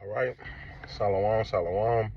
All right. Shalom, shalom.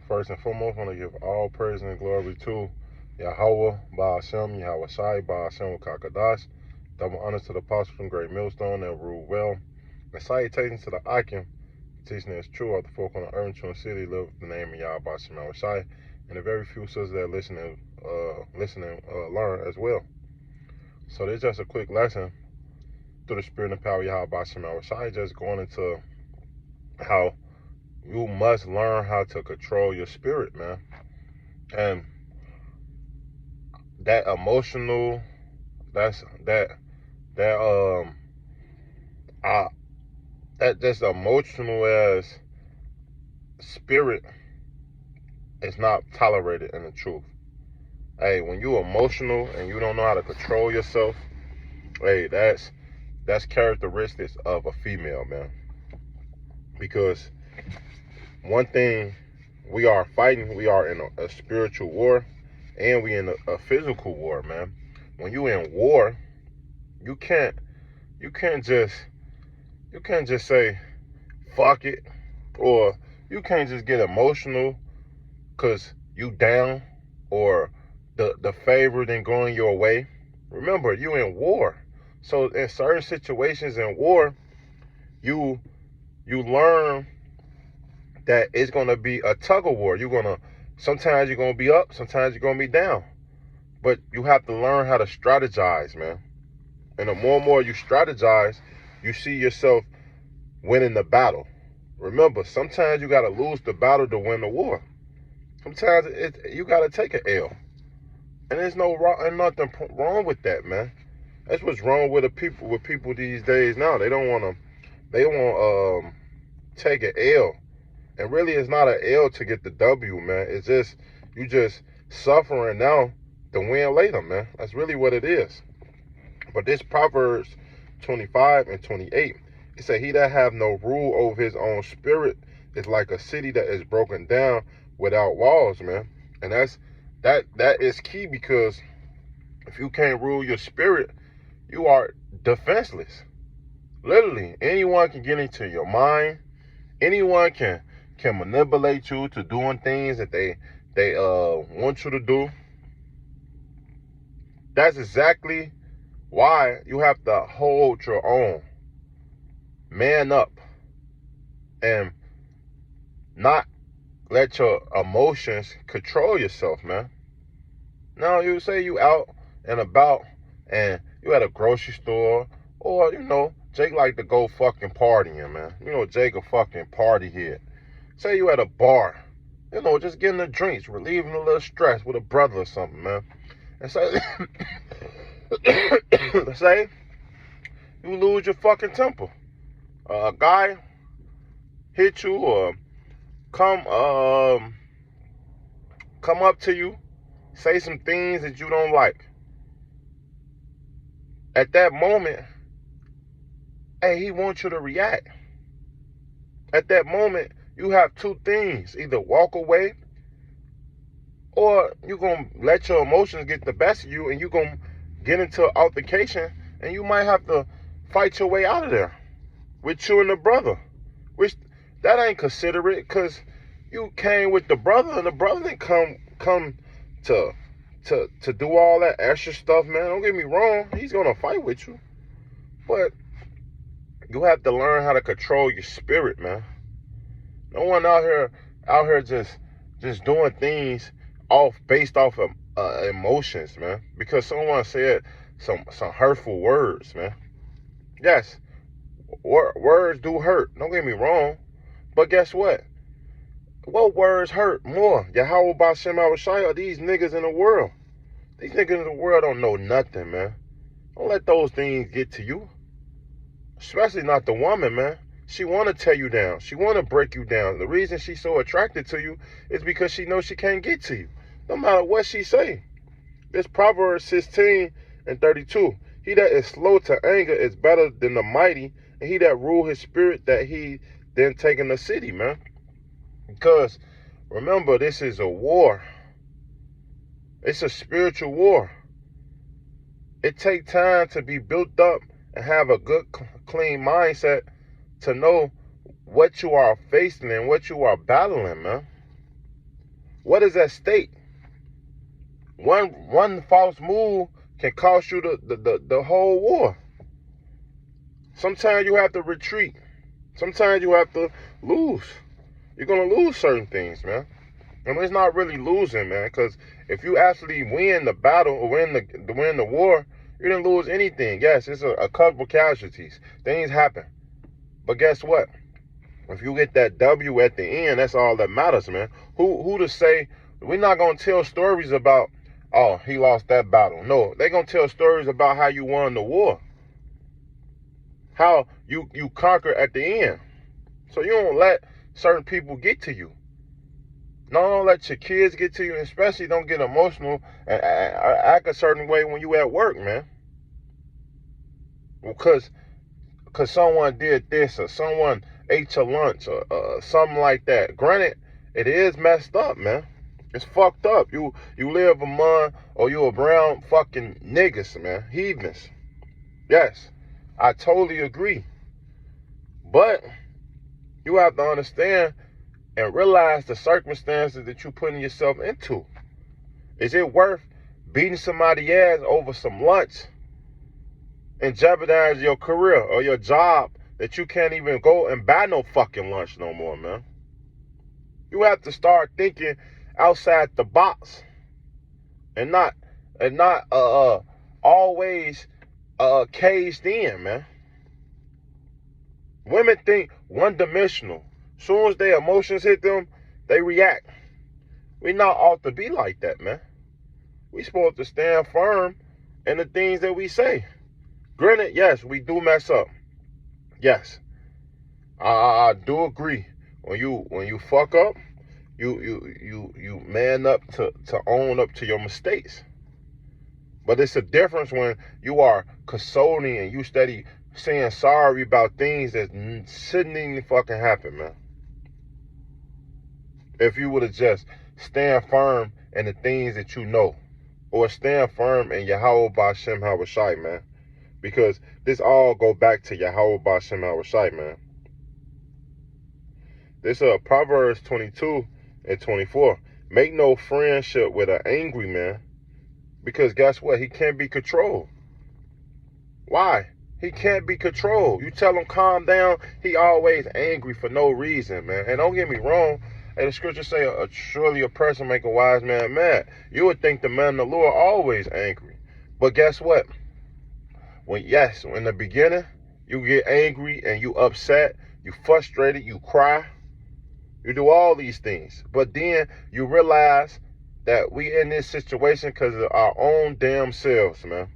First and foremost, I want to give all praise and glory to Yahweh, Ba'ashem, Yahweh Shai, Ba'ashem, Kakadash. Double honors to the apostles from Great Millstone that rule well. And salutations to the Akim, teaching is true of the folk on the earth, true city, live with the name of Yahweh, Ba'ashem, Yahweh Shai. And the very few sisters that learn as well. So this is just a quick lesson through the spirit and power of Yahweh, Ba'ashem, Yahweh Shai, just going into how you must learn how to control your spirit, man. And that emotional, that just emotional as spirit is not tolerated in the truth. Hey, when you emotional and you don't know how to control yourself, hey, that's characteristics of a female, man. Because one thing, we are fighting, we are in a spiritual war, and we in a physical war, man. When you in war, you can't just say fuck it, or you can't just get emotional because you down or the favor didn't going your way. Remember, you in war. So in certain situations in war, you learn that it's going to be a tug of war. Sometimes you're going to be up, sometimes you're going to be down. But you have to learn how to strategize, man. And the more and more you strategize, you see yourself winning the battle. Remember, sometimes you got to lose the battle to win the war. Sometimes you got to take an L. And there's nothing wrong with that, man. That's what's wrong with people these days now. They won't take an L. And really, it's not an L to get the W, man. It's just, you just suffering now to win later, man. That's really what it is. But this Proverbs 25 and 28, it said, he that have no rule over his own spirit is like a city that is broken down without walls, man. And that is key, because if you can't rule your spirit, you are defenseless. Literally, anyone can get into your mind. Anyone can manipulate you to doing things that they want you to do. That's exactly why you have to hold your own. Man up. And not let your emotions control yourself, man. Now, you say you out and about and you at a grocery store, or, Jake like to go fucking partying, man. Jake a fucking party here. Say you at a bar, just getting the drinks, relieving a little stress with a brother or something, man. And say, say you lose your fucking temper. A guy hit you or come up to you, say some things that you don't like. At that moment, hey, he wants you to react. At that moment, you have two things. Either walk away, or you're going to let your emotions get the best of you, and you're going to get into an altercation, and you might have to fight your way out of there with you and the brother. Which, that ain't considerate, because you came with the brother, and the brother didn't come to do all that extra stuff, man. Don't get me wrong. He's going to fight with you. But you have to learn how to control your spirit, man. No one out here just doing things based off of emotions, man. Because someone said some hurtful words, man. Yes, words do hurt. Don't get me wrong. But guess what? What words hurt more? Yahweh Ba'ashem Yahweh Shai, or these niggas in the world? These niggas in the world don't know nothing, man. Don't let those things get to you. Especially not the woman, man. She want to tear you down. She want to break you down. The reason she's so attracted to you is because she knows she can't get to you, no matter what she say. This Proverbs 16 and 32. He that is slow to anger is better than the mighty, and he that rule his spirit that he then taken the city, man. Because remember, this is a war. It's a spiritual war. It takes time to be built up and have a good, clean mindset to know what you are facing and what you are battling, man. What is at stake? One false move can cost you the whole war. Sometimes you have to retreat. Sometimes you have to lose. You're going to lose certain things, man. And it's not really losing, man, because if you actually win the battle or win the war, you didn't lose anything. Yes, it's a couple casualties. Things happen. But guess what? If you get that W at the end, that's all that matters, man. Who to say, we're not going to tell stories about, oh, he lost that battle. No, they're going to tell stories about how you won the war. How you conquer at the end. So you don't let certain people get to you. Don't let your kids get to you, and especially don't get emotional and act a certain way when you at work, man. Because someone did this or someone ate your lunch or something like that. Granted, it is messed up, man. It's fucked up. You live among, or you around fucking niggas, man. Heathens. Yes, I totally agree. But you have to understand and realize the circumstances that you're putting yourself into. Is it worth beating somebody's ass over some lunch and jeopardize your career or your job that you can't even go and buy no fucking lunch no more, man? You have to start thinking outside the box and not always caged in, man. Women think one-dimensional. Soon as their emotions hit them, they react. We not ought to be like that, man. We supposed to stand firm in the things that we say. Granted, yes, we do mess up. Yes, I do agree. When you fuck up, you man up to own up to your mistakes. But it's a difference when you are consoling and you steady saying sorry about things that shouldn't even fucking happen, man. If you would have just stand firm in the things that you know, or stand firm in Yahweh B'Shem Hawashai, man. Because this all go back to Yahweh B'Shem Hawashai, man. This Proverbs 22:24. Make no friendship with an angry man, because guess what? He can't be controlled. Why? He can't be controlled. You tell him calm down, he always angry for no reason, man. And don't get me wrong, and the scriptures say, surely a person make a wise man mad. You would think the man of the Lord always angry. But guess what? In the beginning, you get angry and you upset, you frustrated, you cry, you do all these things. But then you realize that we in this situation because of our own damn selves, man.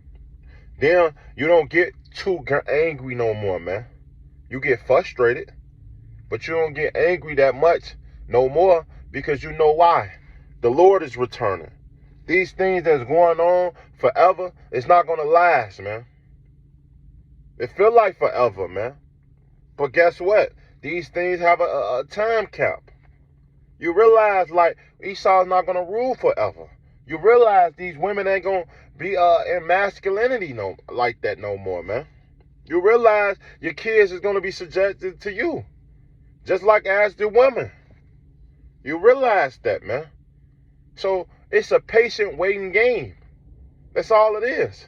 Then you don't get too angry no more, man. You get frustrated, but you don't get angry that much no more, because you know why. The Lord is returning. These things that's going on forever, it's not going to last, man. It feel like forever, man. But guess what? These things have a time cap. You realize, like, Esau's not going to rule forever. You realize these women ain't going to be in masculinity like that no more, man. You realize your kids is going to be subjected to you, just like as the women. You realize that, man. So it's a patient waiting game. That's all it is.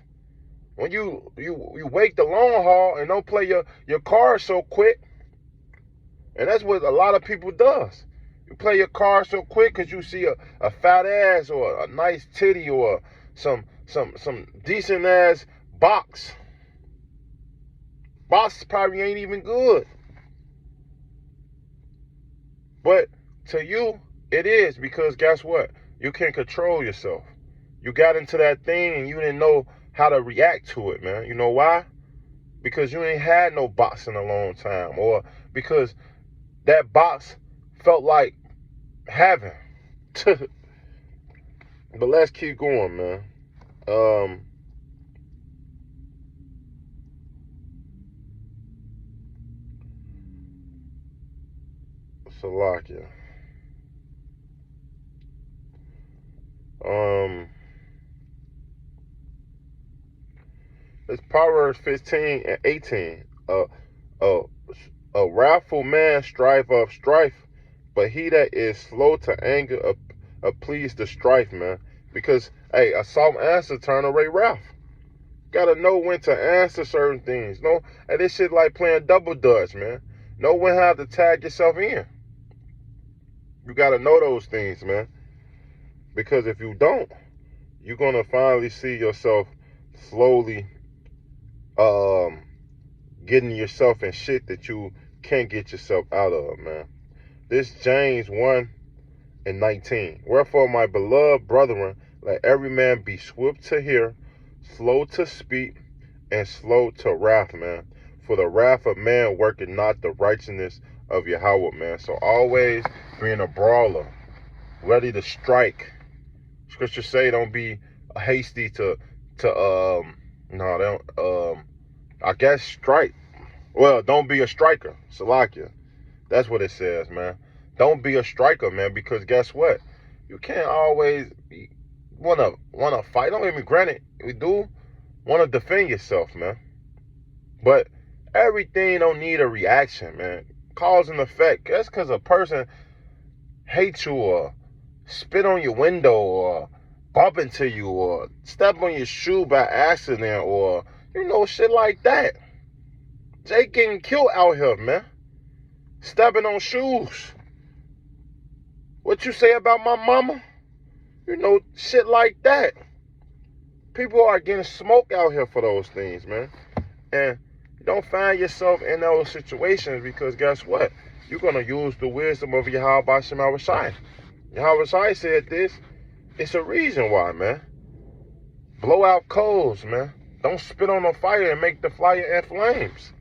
When you wait the long haul and don't play your cards so quick, and that's what a lot of people does. You play your cards so quick because you see a fat ass or a nice titty or some decent ass box. Box probably ain't even good. But to you, it is, because guess what? You can't control yourself. You got into that thing and you didn't know how to react to it, man. You know why? Because you ain't had no box in a long time, or because that box felt like heaven. But let's keep going, man. Salakia. It's Proverbs 15:18. A wrathful man strive up strife, but he that is slow to anger please the strife, man. Because, hey, a soft answer turn away wrath. Gotta know when to answer certain things. No, and this shit like playing double dutch, man. Know when how to tag yourself in. You gotta know those things, man. Because if you don't, you're gonna finally see yourself slowly getting yourself in shit that you can't get yourself out of, man. This James 1:19. Wherefore, my beloved brethren, let every man be swift to hear, slow to speak, and slow to wrath, man. For the wrath of man worketh not the righteousness of Yahweh, man. So always being a brawler, ready to strike. Scripture say don't be hasty to I guess strike. Well, don't be a striker. Salakia. That's what it says, man. Don't be a striker, man, because guess what? You can't always wanna fight. Don't get me granted. We do wanna defend yourself, man. But everything don't need a reaction, man. Cause and effect. That's because a person hates you or spit on your window or bump into you or step on your shoe by accident or, shit like that. They getting killed out here, man. Stepping on shoes. What you say about my mama? Shit like that. People are getting smoked out here for those things, man. And you don't find yourself in those situations because guess what? You're going to use the wisdom of Yahweh Shem Shai. Yahweh Shai said this. It's a reason why, man. Blow out coals, man. Don't spit on the fire and make the fire in flames.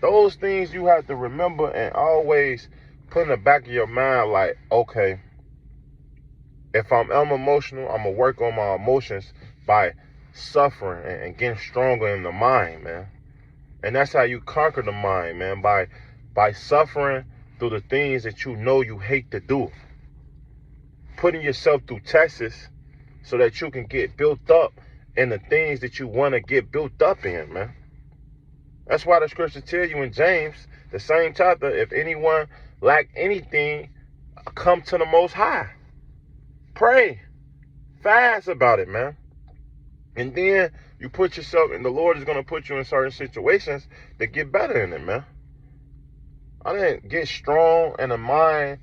Those things you have to remember and always put in the back of your mind like, okay, if I'm emotional, I'm going to work on my emotions by suffering and getting stronger in the mind, man. And that's how you conquer the mind, man, by suffering through the things that you know you hate to do. Putting yourself through tests so that you can get built up in the things that you want to get built up in, man. That's why the scripture tell you in James, the same chapter, if anyone lack anything, come to the Most High. Pray. Fast about it, man. And then you put yourself, and the Lord is going to put you in certain situations to get better in it, man. I didn't get strong in the mind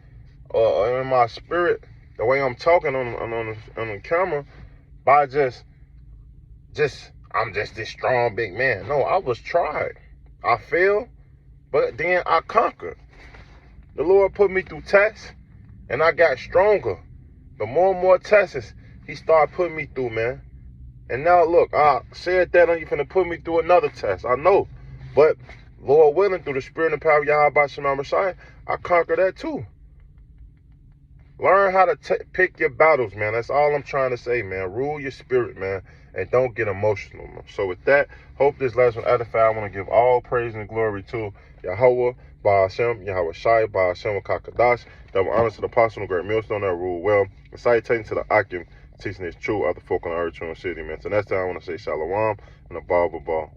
or in my spirit, the way I'm talking on the camera, by I'm just this strong big man. No, I was tried. I failed, but then I conquered. The Lord put me through tests, and I got stronger. The more and more tests he started putting me through, man. And now look, I said that he's finna put me through another test. I know. But Lord willing, through the spirit and power of Yahweh Shem Shai, I conquer that too. Learn how to pick your battles, man. That's all I'm trying to say, man. Rule your spirit, man, and don't get emotional, man. So with that, hope this lesson edify. I want to give all praise and glory to Yahweh, Baal Hashem, Yahweh Shai, Baal Hashem, Kakadash. Double honor to the apostle and great millstone that rule well. And salutating to the Akim, teaching this true other folk on the earth, true city, man. So next time I want to say Shalom and a ball.